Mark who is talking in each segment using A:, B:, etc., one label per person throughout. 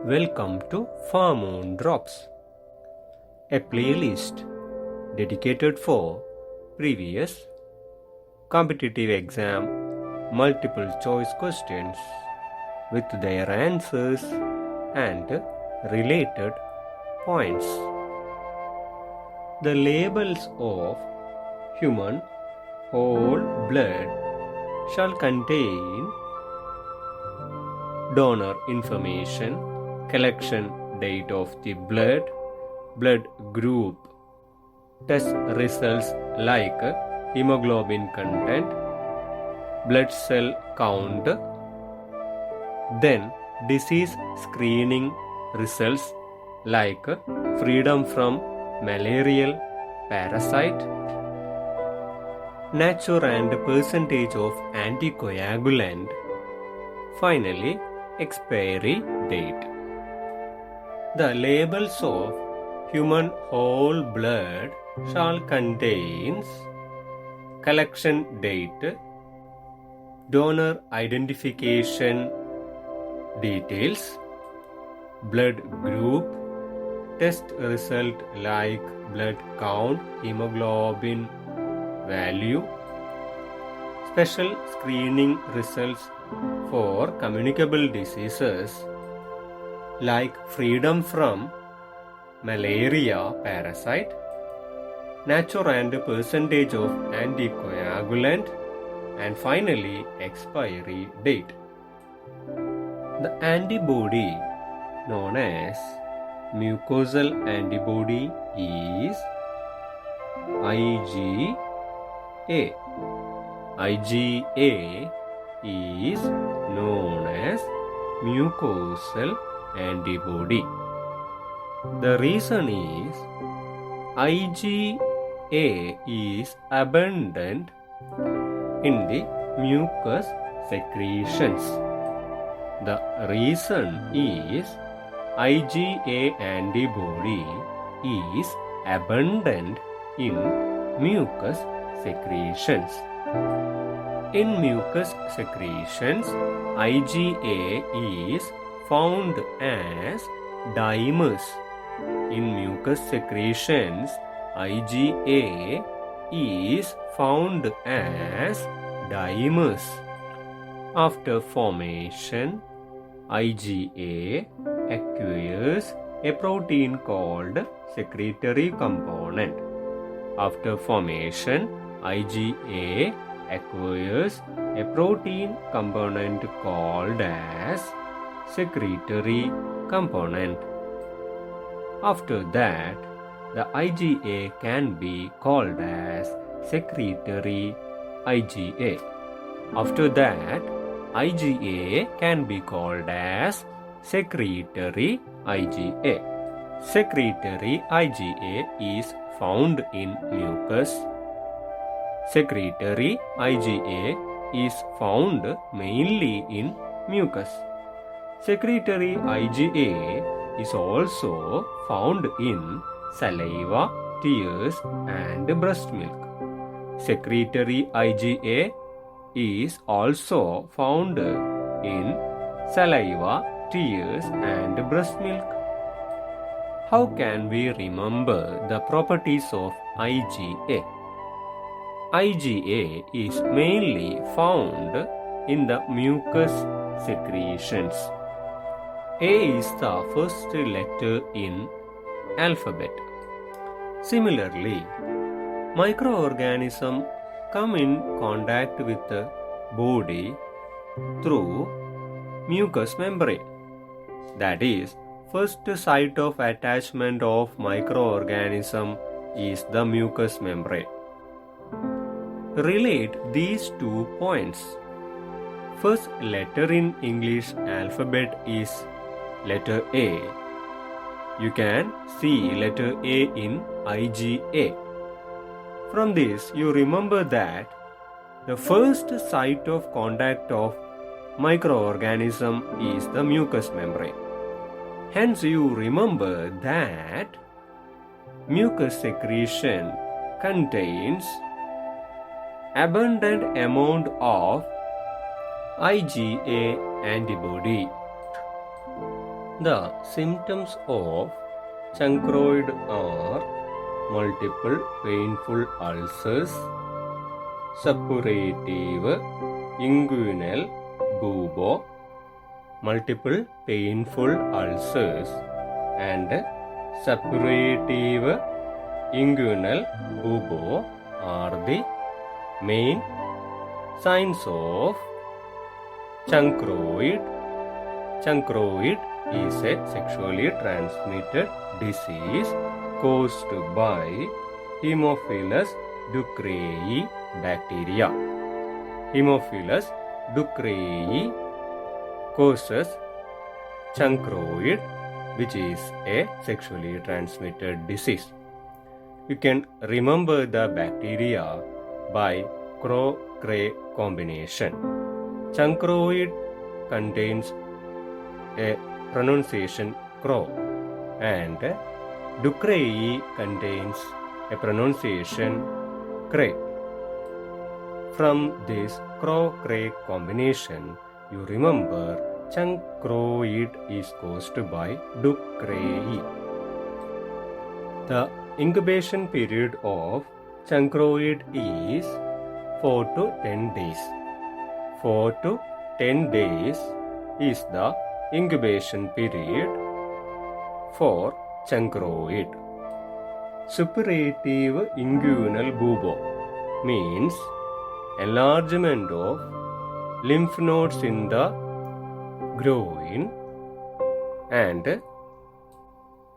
A: Welcome to Pharmoon Drops, a playlist dedicated for previous competitive exam multiple choice questions with their answers and related points. The labels of human whole blood shall contain donor information, collection date of the blood, blood group, test results like hemoglobin content, blood cell count, then disease screening results like freedom from malarial parasite, nature and percentage of anticoagulant, finally expiry date. The labels of human whole blood shall contain collection date, donor identification details, blood group, test result like blood count, hemoglobin value, special screening results for communicable diseases like freedom from malaria parasite, nature and percentage of anticoagulant, and finally expiry date. The antibody known as mucosal antibody is IgA. IgA is known as mucosal antibody. The reason is IgA is abundant in the mucus secretions. The reason is IgA antibody is abundant in mucus secretions. In mucus secretions, IgA is found as dimers. In mucus secretions, IgA is found as dimers. After formation, IgA acquires a protein called secretory component. After formation, IgA acquires a protein component called as secretory component. After that, the IgA can be called as secretory IgA. After that, IgA can be called as secretory IgA. Secretory IgA is found in mucus. Secretory IgA is found mainly in mucus. Secretory IgA is also found in saliva, tears, and breast milk. Secretory IgA is also found in saliva, tears, and breast milk. How can we remember the properties of IgA? IgA is mainly found in the mucus secretions. A is the first letter in alphabet. Similarly, microorganisms come in contact with the body through mucous membrane. That is, first site of attachment of microorganism is the mucous membrane. Relate these 2 points. First letter in English alphabet is letter A. You can see letter A in IgA. From this, you remember that the first site of contact of microorganism is the mucous membrane. Hence, you remember that mucus secretion contains abundant amount of IgA antibody. The symptoms of chancroid are multiple painful ulcers, suppurative inguinal bubo, multiple painful ulcers, and suppurative inguinal bubo are the main signs of chancroid. Chancroid is a sexually transmitted disease caused by Haemophilus ducreyi bacteria. Haemophilus ducreyi causes chancroid, which is a sexually transmitted disease. You can remember the bacteria by Crow-Cray combination. Chancroid contains a pronunciation Crow, and ducreyi contains a pronunciation Cray. From this Crow-Cray combination, you remember chancroid is caused by ducreyi. The incubation period of chancroid is 4 to 10 days. 4 to 10 days is the incubation period for chancroid. Suppurative inguinal bubo means enlargement of lymph nodes in the groin, and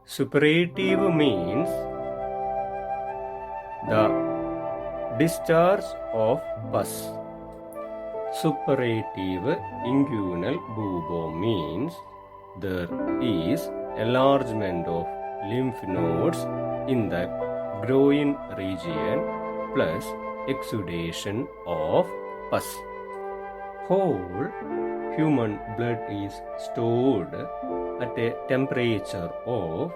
A: suppurative means the discharge of pus. Suppurative inguinal bubo means there is enlargement of lymph nodes in the groin region plus exudation of pus. Whole human blood is stored at a temperature of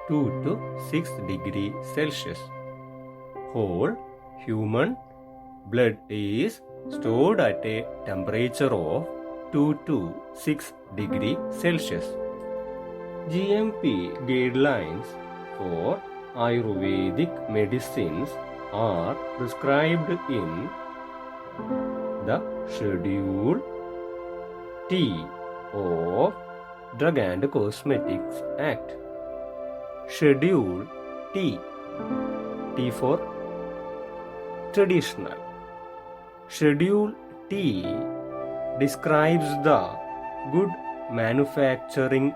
A: 2 to 6 degrees Celsius. Whole human blood is stored at a temperature of 2 to 6 degrees Celsius. GMP guidelines for Ayurvedic medicines are prescribed in the Schedule T of Drug and Cosmetics Act. Schedule T. T for traditional. Schedule T describes the good manufacturing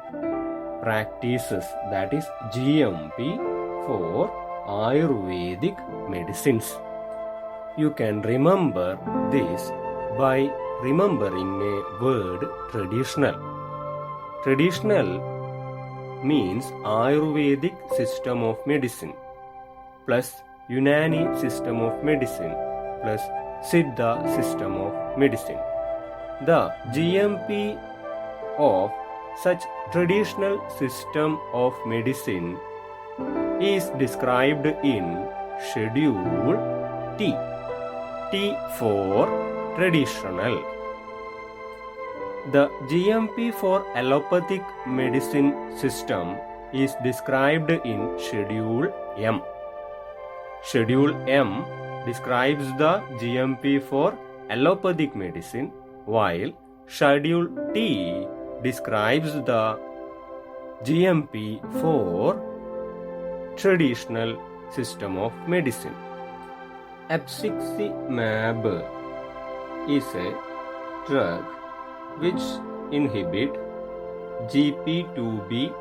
A: practices, that is GMP, for Ayurvedic medicines. You can remember this by remembering a word traditional. Traditional means Ayurvedic system of medicine plus Unani system of medicine plus Siddha system of medicine. The GMP of such traditional system of medicine is described in Schedule T. T for traditional. The GMP for allopathic medicine system is described in Schedule M. Schedule M describes the GMP for allopathic medicine, while Schedule T describes the GMP for traditional system of medicine. Apiximab is a drug which inhibit GP2B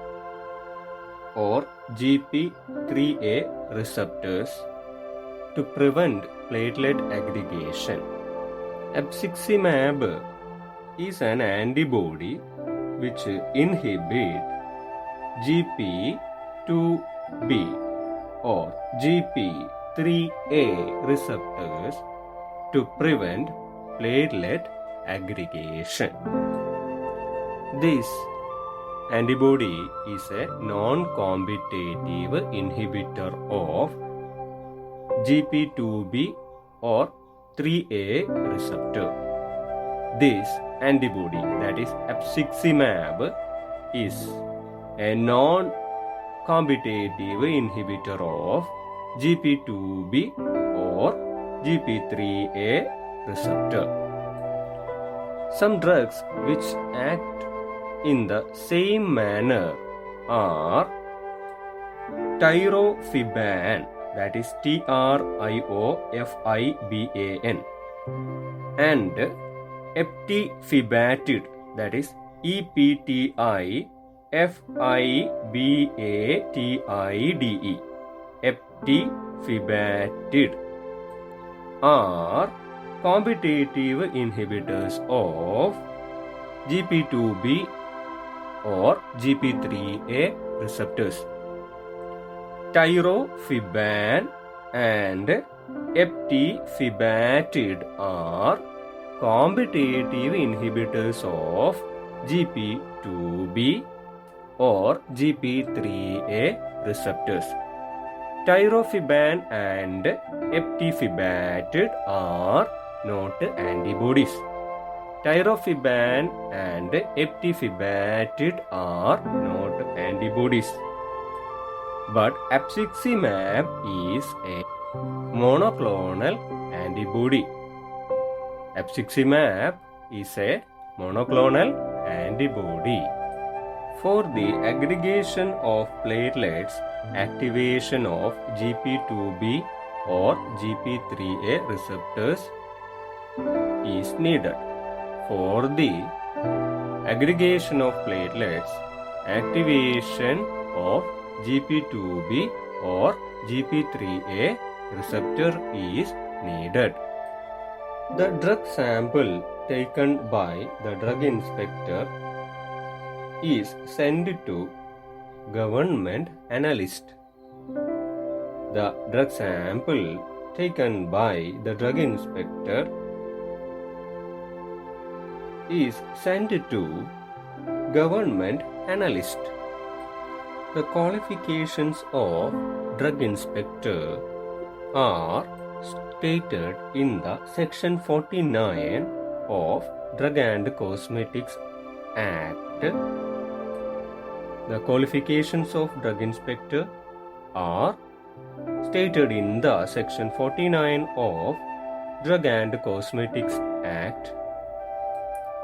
A: or GP3A receptors to prevent platelet aggregation. Apiximab is an antibody which inhibit GP2B or GP3A receptors to prevent platelet aggregation. This antibody is a non-competitive inhibitor of GP2B or 3A receptor. This antibody, that is apiximab, is a non-competitive inhibitor of GP2B or GP3A receptor. Some drugs which act in the same manner are Tirofiban, that is Triofiban, and eptifibatide, that is EPTI FIBATIDE, eptifibatide, are competitive inhibitors of GP2B or GP3A receptors. Tirofiban and eptifibatide are competitive inhibitors of GP2B or GP3A receptors. Tirofiban and eptifibatide are not antibodies. Tirofiban and eptifibatide are not antibodies. But apiximab is a monoclonal antibody. Apiximab is a monoclonal antibody. For the aggregation of platelets, activation of GP2B or GP3A receptors is needed. For the aggregation of platelets, activation of GP2B or GP3A receptor is needed. The drug sample taken by the drug inspector is sent to government analyst. The drug sample taken by the drug inspector is sent to government analyst. The qualifications of drug inspector are stated in the section 49 of Drug and Cosmetics Act. The qualifications of drug inspector are stated in the section 49 of Drug and Cosmetics Act.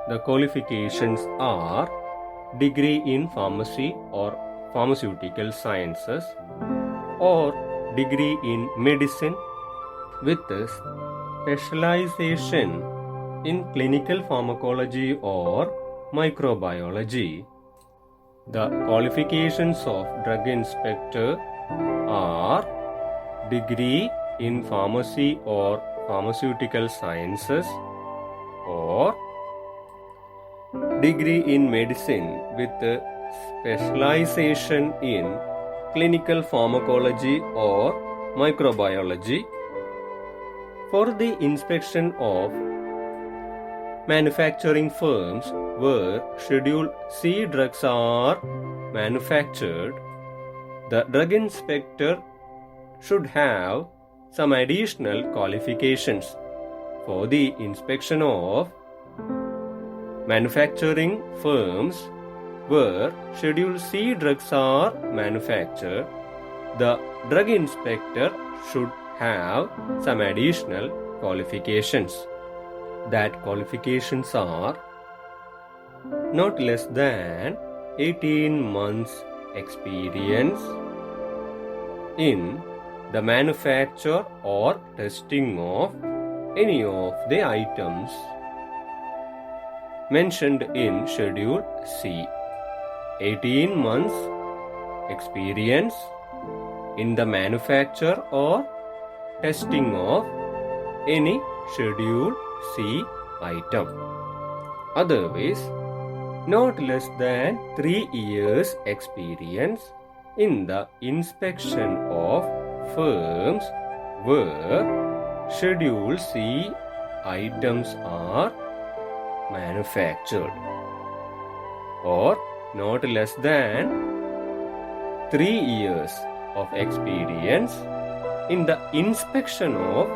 A: The qualifications are degree in pharmacy or pharmaceutical sciences or degree in medicine with specialization in clinical pharmacology or microbiology. The qualifications of drug inspector are degree in pharmacy or pharmaceutical sciences or degree in medicine with specialization in clinical pharmacology or microbiology. For the inspection of manufacturing firms where Schedule C drugs are manufactured, the drug inspector should have some additional qualifications. For the inspection of manufacturing firms where Schedule C drugs are manufactured, the drug inspector should have some additional qualifications. That qualifications are not less than 18 months experience in the manufacture or testing of any of the items mentioned in Schedule C. 18 months experience in the manufacture or testing of any Schedule C item. Otherwise, not less than 3 years experience in the inspection of firms where Schedule C items are manufactured, or not less than 3 years of experience in the inspection of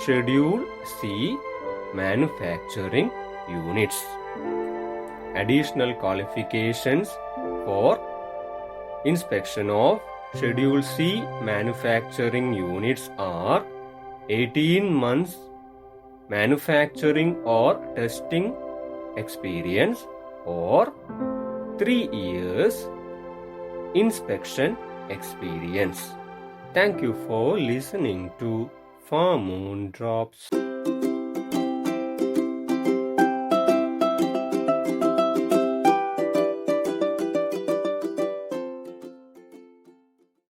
A: Schedule C manufacturing units. Additional qualifications for inspection of Schedule C manufacturing units are 18 months manufacturing or testing experience or 3 years inspection experience. Thank you for listening to Pharmoon Drops.